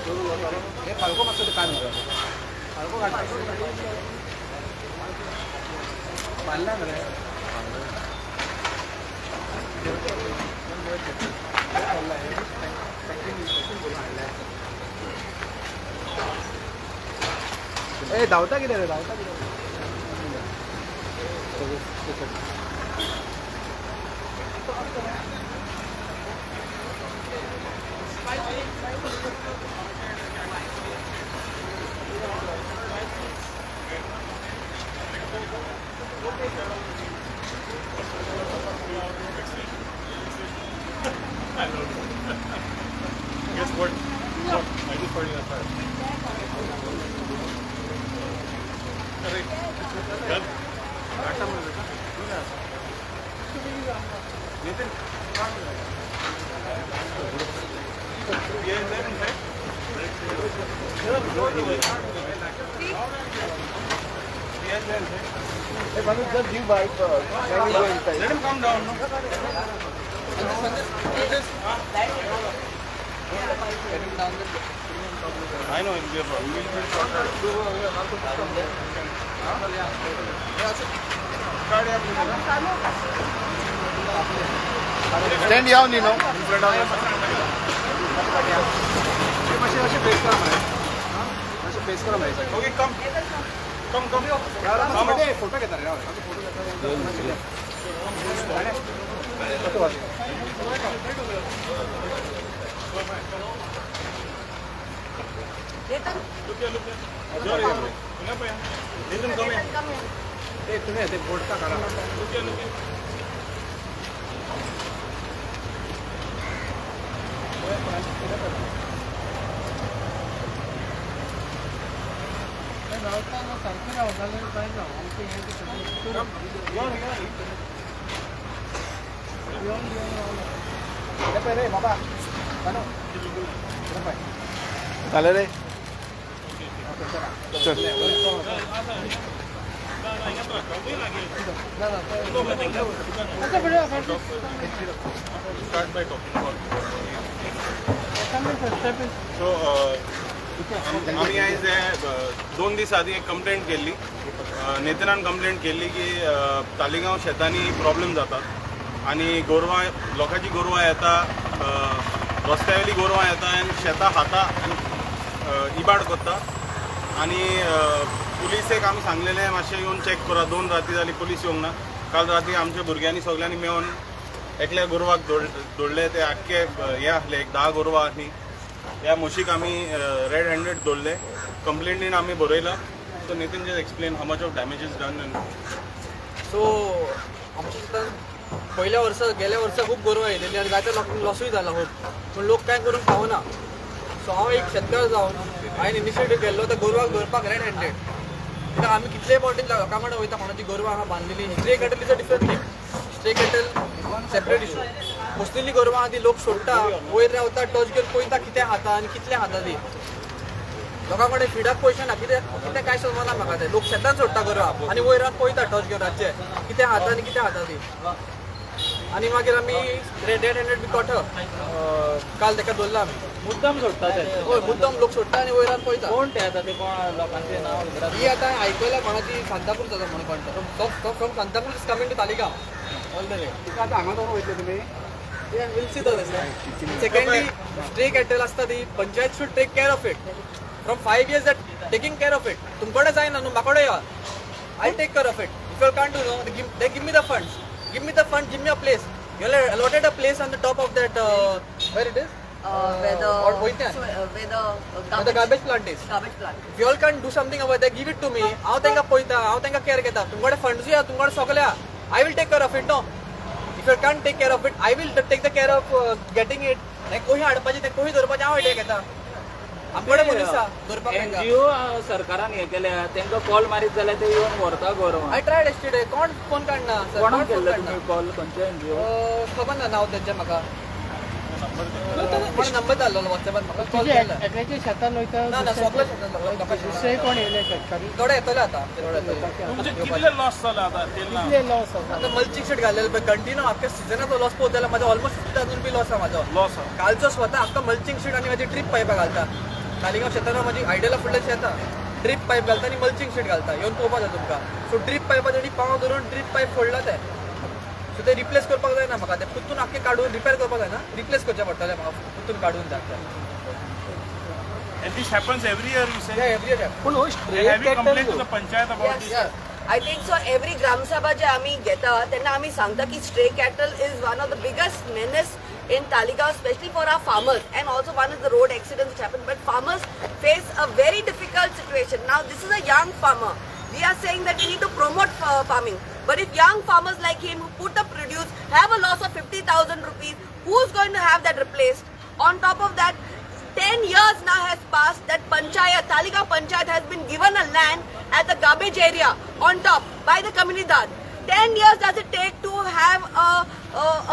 हे फाल्को मागचं ते काय म्हणतात फाल्को घालतो बांधला ना ए धावता किती रे धावता किती Guess what? I just put it aside. Done? Nathan? Yeah, is that inside? Yes, then. Hey, Manu, just give bite first. Then we go inside. Let him come down. No? I know it'll be a problem. We'll be shorter. Stand here, Nino. In front of us. असे face करा असे face करा Okay, come. Come. Photo घेता रे Nathan, come here. ते तुम्ही ते board का करा रे बाबा चालेल रे चल Start by talking about. So, आम्ही आज 2 दीस आधी एक कंप्लेंट केली नेतनान कंप्लेंट केली की तालिगांव शेतांनी प्रॉब्लेम जातात आणि गोरवां लोकांची गोरवां येता रस्त्यावेली गोरवां येता आनी शेतां खाता इबाड करता आणि पुलिसेक आमी सांगलेलें मातशें येवन चॅक करा 2 राती जाली पुलीस येवंक ना काल राती आमच्या भुरग्यांनी सगळ्यांनी मेळून एकल्या गोरवाक दोडले ते आख्खे हे आसले एक 10 गोरवां आसली या म्हशीक आमी रेड हँडेड दोडले कंप्लेंटीन आमी बरयला so Nitin just explain how much of damage is done and so आमच्या शेतान गेल्या वर्सा खूप गोरवां येयलेली आनी जायत्या लोकांक लॉसूय जाला खूब पूण लोक कांय करूंक पावना सो हांव एक शेतकार जावन हांवें इनिशिएटीव केल्लो त्या गोरवाक धरपाक रेड हँडेड कित्याक आमी कितलेय फावटी लोकां कडेन वयता कोणाची गोरवां हांगा बांदलेली stray cattle is a different thing stray cattle separate issue पोसलेली गोरवां आदी लोक सोडटा वयर रावता टच घेवन पळयता कितें खाता आनी कितले खाता ती लोकां कडेन फिडाक पयशे ना कितें काय समजना म्हाका ते लोक शेतान सोडटा गोरवां आनी वयर रावन पळयता टच घेवन रातचे कितें खाता आनी कितें खाता ती आनी मागीर आमी रेड हँडेड बी कॉट काल ताका दवरला आमी मुद्दाम सोडटा ते हय मुद्दम लोक सोडटा आनी वयर रावन पळयता कोण ते आता ते कोण लोकांचे नाव ही आतां आयकयला कोणाची सांताक्रूज जाता म्हणून कळटा from Santacruz is coming to Taleigao all the way आता हांगा दोन वयतले तुमी will see this secondly stray cattle आसता ती panchayat should take care of it from 5 years that taking care of it तुमकडे जायना न्हू म्हाकडे या I take care of it if you can't do no they give me the funds give me the fund give me a place you have allotted a place on the top of that where it is where the garbage plant is. If you all can do something about that, give it to me. हांव तांकां पळयता हांव तांकां care घेता तुमकडे funds या तुमकडे सगळे I will take care of it no if you can't take care of it I will take the care of getting it कोही हाडपाचे ते कोही धरपाचे हांव टेक घेता आमकडे मनीस आसा धरपाक NGO सरकारान हे केल्या तांकां कॉल मारीत जाल्यार ते येवन व्हरता गोरवां आय ट्रायड एस्टरडे कोण फोन काडना कोणाक केल्लो तुमी कॉल खंयच्या NGO खबर ना नांव तेंचें म्हाका कोण नंबर धाडलो व्हॉट्सॅपार म्हाका कॉल केला एकल्याच्या शेतान वयता ना सगळे दुसरे कोण येयले शेतकारी थोडे येतले आतां तुमचे कितले लॉस जाला आता तेन्ना कितले लॉस आसा आता मल्चिंग शीट घालेलं पण कंटिन्यू अख्ख्या सिजनाचो लॉस पोवत जाल्यार माझा ऑलमोस्ट 50,000 रुपये लॉस आहे माझा लॉस कालचो स्वतः अख्खा मल्चिंग शीट आणि माझी ट्रीप पायपा घालता तालिगांव शेताना माझी आयडियाला फुडल्या शेतां ड्रीप पाईप घालता आनी मल्चिंग शीट घालता येवन पळोवपा जाय तुमकां. सो ड्रीप पायपा तेणी पांव धरून ड्रीप पाईप फोडला ते. सो ते रिप्लेस करपाक जायना म्हाका ते पुतून आख्खे काडून रिपेर करपाक जायना रिप्लेस करचें पडटलें म्हाका पुतून काडून जाता. And this happens every year, you say? Yeah, every year. पूण हो And stray have you complained to the panchayat about this? Yeah. I think so. Every Gram Sabha जे आम्ही घेता तेन्ना आम्ही सांगता की stray cattle is one of the biggest menace in Taligaon, especially for our farmers. And also one is the road accidents which happen. But farmers face a very difficult situation. Now this is a young farmer. We are saying that we need to promote farming. But if young farmers like him who put up produce have a loss of 50,000 rupees, who's going to have that replaced? On top of that, 10 years now has passed that Panchayat, Taligaon Panchayat has been given a land at the garbage area on top by the Comunidad. 10 years does it take to have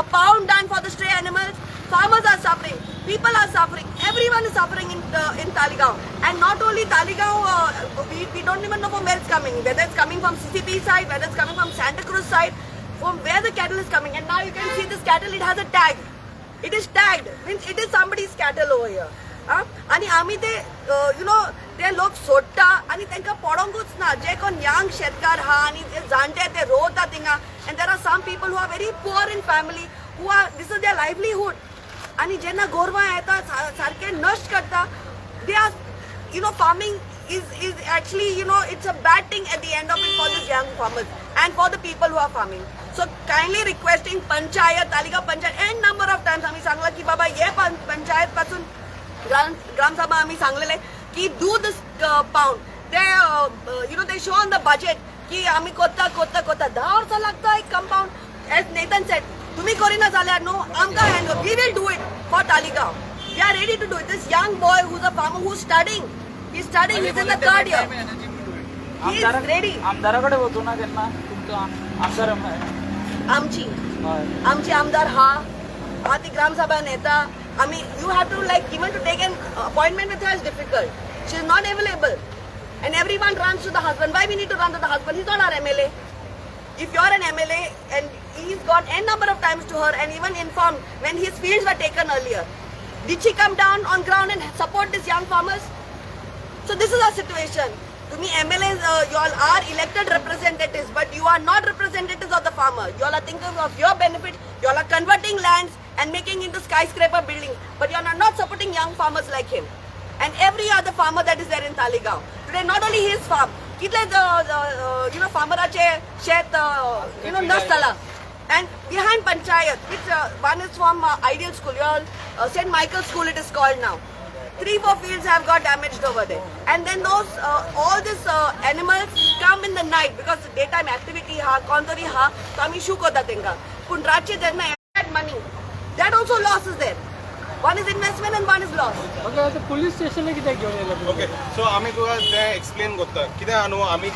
a pound done for the stray animals? Farmers are suffering, people are suffering, everyone is suffering in Taligaon. And not only Taligaon, we don't even know from where it's coming, whether it's coming from CCP side, whether it's coming from Santa Cruz side, from where the cattle is coming. And now you can see this cattle, it has a tag. It is tagged, means it is somebody's cattle over here. आणि आम्ही ते ते लोक सोडटा आणि तांकां पडोंकूच ना जे कोण यंग शेतकार हा आणि जे जाणटे ते रोवता थिंगा. And there are some people who are very poor in family who are this is their livelihood. आणि जेन्ना गोरवां येता सारखे नश्ट करता they are farming is actually it's a bad thing at the end of it for these young farmers and for the people who are farming. So kindly requesting Panchayat, Taligaon Panchayat and number of times आम्ही सांगला की बाबा ये पंचायत पासून ग्राम सभा आम्ही सांगलेले की do this pound. They show on the budget की आम्ही कोत्ता 10 वर्सां लागता एक compound. As Nathan said, तुम्ही करिना जाल्यार नो आमकां hand over. We will do it for Taligaon. We are ready to do it. This young boy who's a farmer who's studying. He's studying, he's in the third year. He is ready. आमदाराकडे होतो ना त्यांना तुमचं आमदार आमची आमदार हा ती ग्रामसभा नेता. You have to even to take an appointment with her is difficult. She is not available. And everyone runs to the husband. Why we need to run to the husband? He's not our MLA. If you're an MLA and he's gone n number of times to her and even informed when his fields were taken earlier. Did she come down on ground and support these young farmers? So this is our situation. To me, MLAs, you all are elected representatives, but you are not representatives of the farmer. You all are thinking of your benefit. You all are converting lands and making into skyscraper buildings, but you all are not supporting young farmers like him and every other farmer that is there in Taligaon. Today, not only his farm, kitle farmerache shet nast zala. And behind Panchayat, which one is from Ideal School, St. Michael's School it is called now. 3-4 fields have got damaged over there. And then those, all these animals come in the night because daytime activity ha, kontori ha, so आम्ही shoe करता तेंका. पूण रातचे जेन्ना money, that also loss is there. One is investment and one is loss. Okay आता police स्टेशनला कित्याक घेवन येयला? ओके, सो आमी तुका तें एक्सप्लेन करता. कित्याक न्हू आमी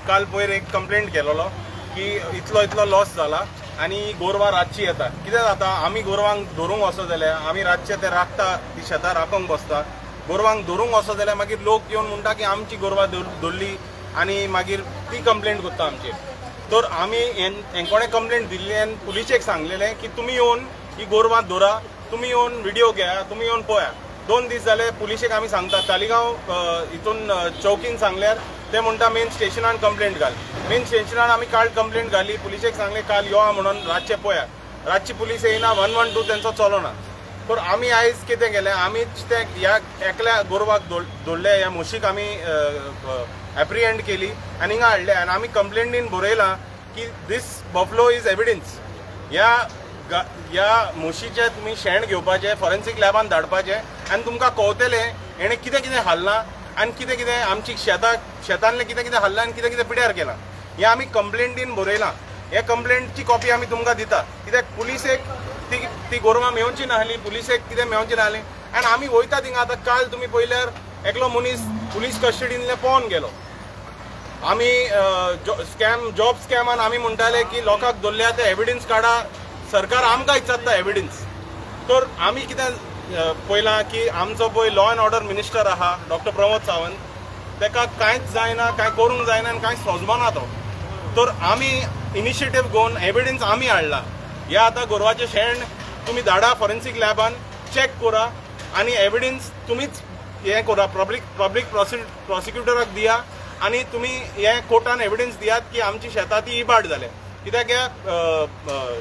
काल पयर एक कंप्लेंट केलोलो की इतलो लॉस जाला आनी गोरवां रातची येता. कितें जाता, आमी गोरवांक धरूंक वचो जाल्यार आमी रातचे ते राखता, ती शेतां राखोंक बसता. गोरवांक धरूंक वचो जाल्यार मागीर लोक येवन म्हणटा की आमची गोरवां धरली आनी मागीर ती कंप्लेंट करता आमचेर. तर आमी कोणें कंप्लेंट दिल्ली आनी पुलिशेक सांगलेलें की तुमी येवन ही गोरवां धरा, तुमी येवन व्हिडिओ घेया, तुमी येवन पळया. 2 दीस जाले पुलिशेक आमी सांगता. तालिगांव हितून चौकीन सांगल्यार ते म्हणटा मेन स्टेशनान कंप्लेंट घाल. मेन स्टेशनान आमी काल कंप्लेंट घाली. पुलिशेक सांगलें काल यो म्हणून रातचे पळया. रातची पुलीस येयना, 112 तेंचो चलोना. तर आमी आयज कितें केलें, आमीच ते ह्या एकल्या गोरवाक धरले, ह्या म्हशीक आमी एप्रिहेंड केली आनी हिंगा हाडले आनी आमी कंप्लेंटीन बरयलां की दीस बफलो इज एविडन्स. ह्या म्हशीचें तुमी शेण घेवपाचें, फॉरेन्सीक लॅबान धाडपाचें आनी तुमकां कळटलें हेणें कितें कितें हाडलां आनी कितें कितें आमची शेतांतलें कितें कितें हाडलां आनी कितें कितें पिड्यार केलां. हें आमी कंप्लेंटीन बरयलां. हे कंप्लेंटची कॉपी आमी तुमकां दिता. कित्याक पुलिसेक ती गोरवां मेळोवची नाहली, पुलिसेक कितें मेळोवची नाहली आनी आमी वयता थिंगा. आतां काल तुमी पळयल्यार एकलो मनीस पुलीस कस्टडींतले पोवन गेलो. आमी जॉब स्कॅमान आमी म्हणटाले की लोकांक धरल्या ते एविडन्स काडा, सरकार आमकां विचारता एविडन्स. तर आमी कितें पळयलां की आमचो पळय लॉ अँड ऑर्डर मिनिस्टर आहा डॉक्टर प्रमोद सावंत, ताका कांयच जायना, कांय करूंक जायना आनी कांय सोजमना तो. तर आमी इनिशिएटीव घेवन एविडन्स आमी हाडला. ह्या आतां गोरवाचें शेण तुमी धाडा फॉरेन्सीक लॅबान, चॅक करा आनी एविडन्स तुमीच हे करा, पब्लीक प्रॉसिक्युटराक दिया आनी तुमी हे कोर्टान एविडन्स दियात की आमची शेतां ती इबाड जाल्या. कित्याक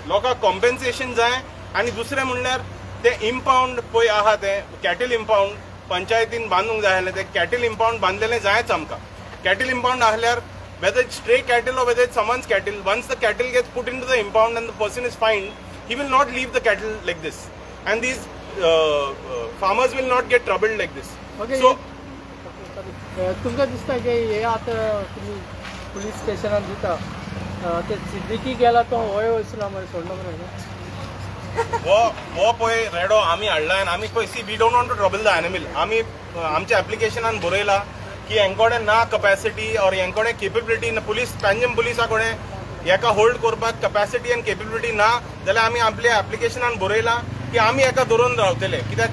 लोकांक कॉम्पेन्सेशन जाय. आनी दुसरें म्हणल्यार ते इम्पाउंड पळय आहा ते कॅटल इम्पाउंड पंचायतीन बांदूंक जाय आसलें, ते कॅटल इम्पाउंड बांदलेलें जायच आमकां. कॅटल इम्पाउंड आहल्यार whether it's stray cattle or whether it's someone's cattle, once the cattle gets put into the impound and the person is fined, he will not leave the cattle like this. And these farmers will not get troubled like this. Okay, So, तुमकां दिसता की हे आतां तुमी police स्टेशनान दिता ते सिद्दीकी गेला तो होय वचना मरे सोडलो मरे वो पळय रेडो आमी हाडला आनी आमी पळय see we don't want to trouble the animal. आमी आमच्या एप्लिकेशनान बरयला की हेंकोडे ना कॅपॅसिटी ऑर हेंकोडे केपेबिलिटी ना, पुलीस पॅन्जम पुलिसा कडेन हेका होल्ड करपाक कॅपॅसिटी आनी केपेबिलिटी ना जाल्यार आमी आपल्या एप्लिकेशनान बरयला की आमी हेका धरून रावतले. कित्याक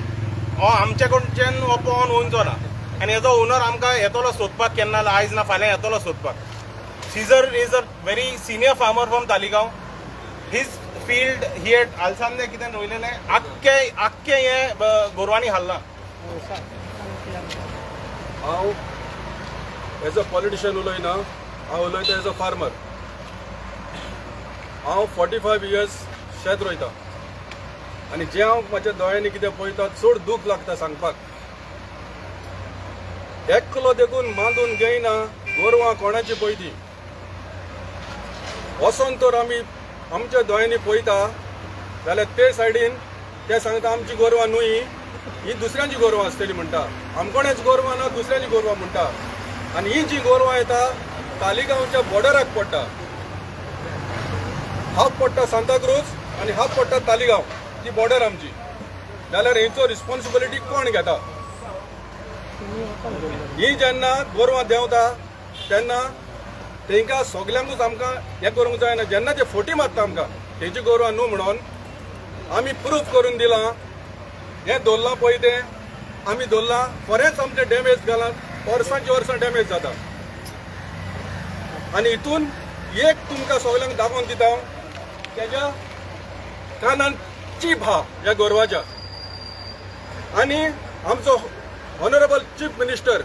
हो आमचे कडच्यान हो पोवन वचचो ना आनी हेजो ओनर आमकां येतलो सोदपाक केन्ना आयज ना फाल्यां येतलो सोदपाक. Cesar is a very senior farmer from Taligao. His field he had आलसांदे कितें रोयलेलें आख्खें हें गोरवांनी हाल्लां. हांव एज अ पॉलिटिशियन उलयना, हांव उलयता एज अ फार्मर. हांव 45 इयर्स शेत रोयता आनी जें हांव म्हाज्या दोळ्यांनी कितें पळयता चड दूख लागता सांगपाक. एकलो देखून बांदून घेयना गोरवां कोणाची पळयती. वचोन तर आमी आमच्या दोळ्यांनी पळयता जाल्यार ते सायडीन ते सांगता आमची गोरवां न्हूय ही दुसऱ्यांची गोरवां आसतली म्हणटा. आमकोणेच गोरवां ना दुसऱ्यांची गोरवां म्हणटा. आनी ही जी गोरवां येता तालिगांवच्या बॉर्डराक पडटा. हाफ पडटा सांताक्रूज आनी हाफ पडटा तालिगांव, ती बॉर्डर आमची. जाल्यार हेचो रिस्पॉन्सिबिलिटी कोण घेता? ही जेन्ना गोरवां देंवता तेन्ना तांकां सगल्यांकूच आमकां हें करूंक जायना. जेन्ना ते फोटी मारता आमकां तेंची गोरवां न्हू म्हणून आमी प्रूफ करून दिलां. हें दवरलां पळय तें आमी दवरलां. खरेंच आमचें डॅमेज घालात वर्सांची वर्सां डॅमेज जाता. आनी हितून एक तुमकां सगल्यांक दाखोवन दिता हांव. तेज्या कानान चीप आहा ह्या गोरवाच्या. आनी आमचो ऑनरेबल चीफ मिनिस्टर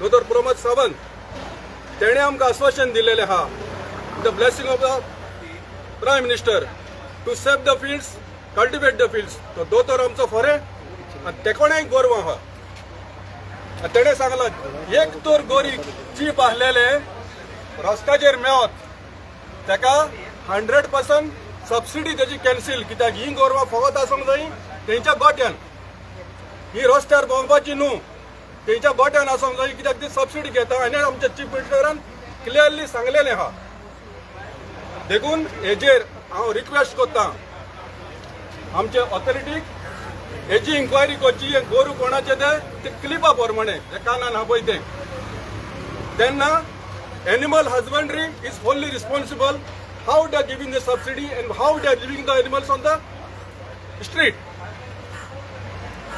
डॉ. प्रमोद सावंत तेणें आमकां आश्वासन दिलेलें आहा the blessing of the prime minister to save the fields, cultivate the fields. तो दोतोर आमचो फरे आनी ते कोणाय गोरवां आहा. तेणें सांगलां एक तर गोरी चीप आहलेले रस्त्याचेर मेवत ताका 100% सबसिडी तेजी कॅन्सील. कित्याक ही गोरवां फकत आसूंक जाय तेंच्या गोट्यान. ही रस्त्यार भोंवपाची न्हू, तेंच्या गोट्यान आसूंक जाय. कित्याक ती सबसिडी घेता आनी आमच्या चीफ मिनिस्टरान क्लियरली सांगलेलें आहा. देखून हेजेर हांव रिक्वेस्ट करतां आमचे ऑथॉरिटीक हेची इन्क्वायरी करची. हे गोरू कोणाचे ते क्लिपा प्रमाणे ते कानान आहा पळय ते. तेन्ना animal husbandry is fully responsible how they are giving the subsidy and how they are leaving the animals on the street.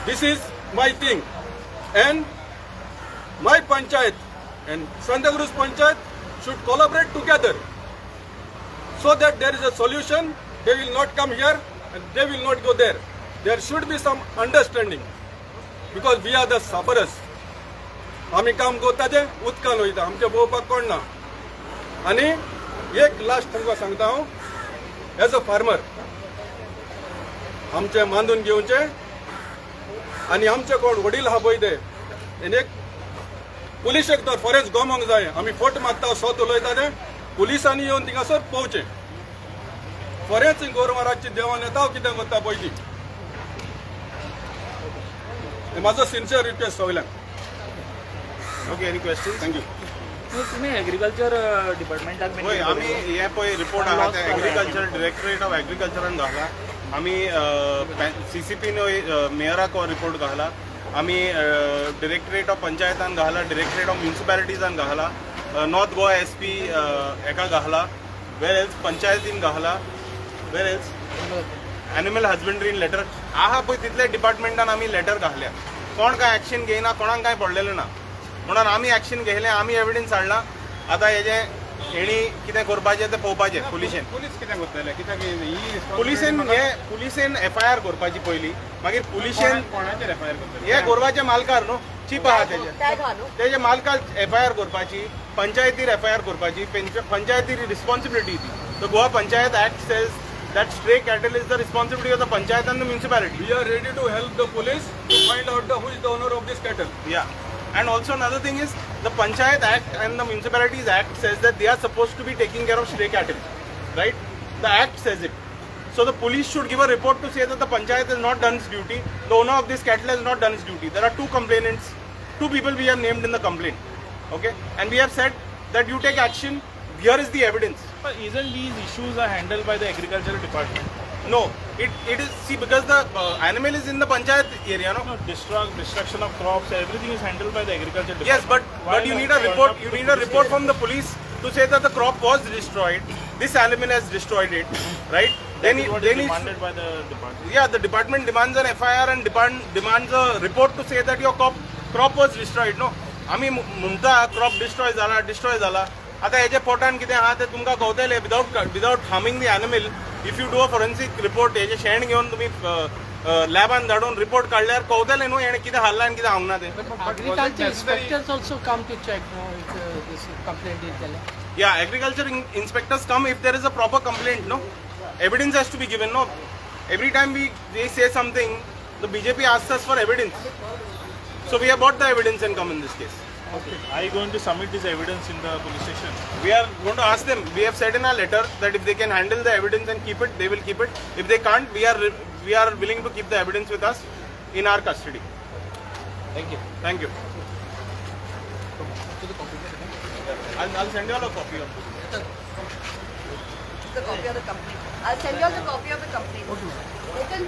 This is my thing and my panchayat and Santacruz panchayat should collaborate together so that there is a solution. They will not come here and they will not go there. There should be some understanding because we are the sufferers. आमी काम करता ते उदकान वयता, आमचे पळोवपाक कोण ना. आनी एक लास्ट तुमकां सांगता हांव एज अ फार्मर आमचे बांदून घेवचे आनी आमचे कोण वडील आहा पळय ते एक पुलिशेक तर फॉरेस्ट गोमोंक जाय. आमी फोट मारता सोत उलयता ते पुलिसांनी येवन थिंगासर पोवचे. फॉरेस्ट गोरवां रातची देवान येता हांव कितें करता पळय ती. म्हाजो सिन्सियर रिक्वेस्ट सगल्यांक. Okay, any question? थँक्यू. तुम्ही एग्रीकल्चर डिपार्टमेंटाक होय, आमी हे पळय रिपोर्ट आहा ते एग्रीकल्चर डिरेक्टरेट ऑफ एग्रीकल्चरान घाला. आमी CCP मेयराक हो रिपोर्ट घाला. आमी डिरेक्टरेट ऑफ पंचायतान घाला, डिरेक्टरेट ऑफ म्युनिसिपॅलिटीजान घाला, नॉर्थ गोवा SP हेका घाला, वेर एल्स पंचायतीन घाला, वेर एल्स एनिमल हजबंड्रीन लेटर आहा पळय तितले डिपार्टमेंटान आमी लेटर घातल्या. कोण काय एक्शन घेयना, कोणाक काय पडलेलें ना म्हणून आमी एक्शन घेयलें. आमी एविडन्स हाडला. आतां हेजे हेणी कितें करपाचें तें पळोवपाचें पुलिशेन पुलीस कितें करतले कित्याक ही पुलिशेन FIR करपाची पयलीं मागीर पुलिशेन कोणाचेर FIR करतले हे गोरवाचे मालकार न्हू चीप आहा तेजे टॅग हा न्हू तेजे मालकाक FIR करपाची पंचायतीर FIR करपाची पंचायतीर रिस्पॉन्सिबिलिटी ती the Goa panchayat act says that stray cattle is the responsibility of the panchayat and the municipality. We are ready to help the police to find out who is the owner of this cattle. Yeah. And also another thing is the Panchayat Act and the Municipalities Act says that they are supposed to be taking care of stray cattle. Right? The Act says it. So the police should give a report to say that the Panchayat has not done its duty. The owner of this cattle has not done its duty. There are two complainants. Two people we have named in the complaint. Okay? And we have said that you take action. Here is the evidence. But isn't these issues are handled by the agricultural department? No. It is, see, because the animal is in the Panchayat area, no? No, destruction of crops, everything is handled by the agricultural department. Yes, but you need a report. You need a report from the police to say that the crop was destroyed. This animal has destroyed it, right? That is what is demanded by the department. Yeah, the department demands an FIR and demands a report to say that your crop was destroyed. No, आम्ही म्हणता crop destroy जाला. आता हेजे पोटान कितें आहा तें तुमकां कळटलें without harming the animal. If you do a forensic report हेजे शेण घेवन तुमी लॅबान धाडून रिपोर्ट काडल्यार कळटलें न्हू हेणें कितें हाडलां आनी कितें हांगना तें. Agriculture inspectors also come to check if this complaint is there. Yeah, agriculture inspectors come if there is a proper complaint, no? Evidence has to be given, no? Every time they say something, the BJP asks us for evidence. So we have brought the evidence and come in this case. Are you going to submit this evidence in the police station? We are going to ask them. We have said in our letter that if they can handle the evidence and keep it, they will keep it. If they can't, we are willing to keep the evidence with us in our custody. Thank you. Thank you. I'll send you all a copy of this. The copy of the complaint. I'll send you all the copy of the complaint. Nathan?